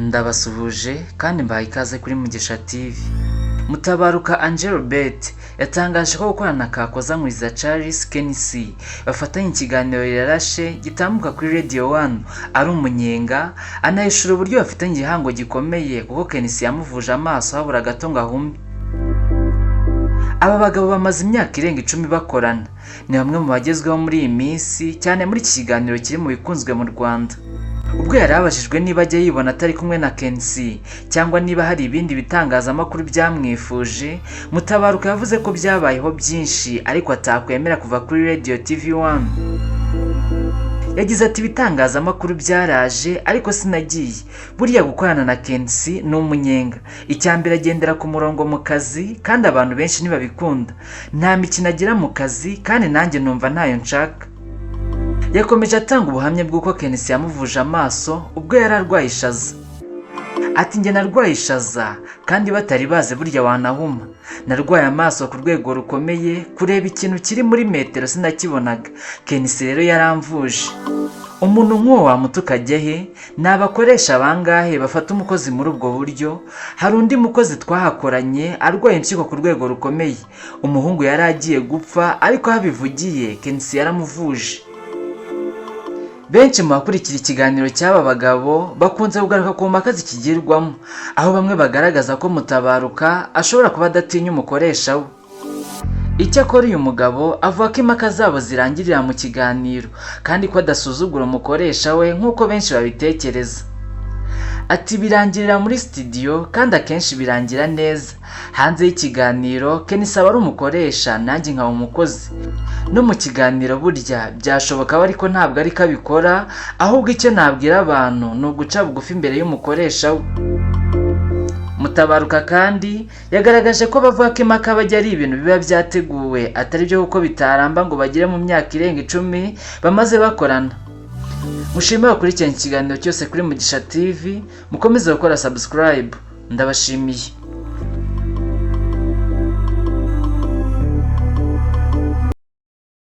Ndabasuhuje kandi mbahaye ikaze kuri Mugisha TV. Mutabaruka Angel Bet yatangaje ko gukorana na Kakozankwiriza Charles Kenisi bafatanye ikiganiro yarashe gitambuka kuri Radio 1 ari umunyenga, anahishura uburyo bafitanye igihango gikomeye kuko Kenisi yamuvuje amaso habura gato ngo ahume. Aba bagabo bamaze imyaka irenga 10 bakorana, ni bamwe mu bagezweho muri iyi minsi cyane muri iki kiganiro kiri mu bikunzwe mu Rwanda. Ubwo yarabajijwe niba ajya yibona atari kumwe na Kenisi cyangwa niba hari ibindi bitangazamakuru byamwifuje, Mutabaruka yavuze ko byabayeho byinshi ariko atakwemera kuva kuri Radio TV1. Yagize ati ibitangazamakuru byaraje ariko sinagiye, buriya gukorana na Kenisi ni umunyenga. Icyambere agendera ku murongo mu kazi kandi abantu benshi ntibabikunda, nta mikino agira mu kazi kandi nanjye numva ntayo nshaka. Yakomeje atanga ubuhamya bw'uko Kenisi yamuvuje amaso ubwo yari arwaye ishaza. Ati njye narwaye ishaza kandi batari baze burya wanahuma. Narwaye amaso ku rwego rukomeye, kureba ikintu kiri muri metero sinakibonaga. Kenisi rero yaramvuje. Umuntu nk'uwo wamutuka ajya he? Ni abakoresha bangahe bafata umukozi muri ubwo buryo? Hari undi mukozi twahakoranye arwaye impyiko ku rwego rukomeye. Umuhungu yari agiye gupfa ariko habivugiye Kenisi yaramuvuje. Benshi mu bakurikira ikiganiro cy'aba bagabo bakunze kugaruka ku mpaka zikigirwamo, aho bamwe bagaragaza ko Mutabaruka ashobora kuba adatinya umukoresha we. Icyakora uyu mugabo avuga ko impaka zabo zirangirira mu kiganiro kandi ko adasuzugura umukoresha we nk'uko benshi babitekereza. Ati birangirira muri studio kandi akenshi birangira neza. Hanze y'ikiganiro Kenisi aba ari umukoresha nanjye nkaba umukozi. No mu kiganiro burya byashoboka ariko ntabwo ari kabikora, ahubwo icyo nabwira abantu ni uguca bugufi imbere y'umukoresha we. Mutabaruka kandi yagaragaje ko bavuga ko impaka bajya ari ibintu biba byateguwe atari byo kuko bitaramba ngo bagire mu myaka irenga 10 bamaze bakorana. Mushimira kuri iki kiganiro cyose kuri Mugisha TV, mukomeze gukora subscribe. Ndabashimiye.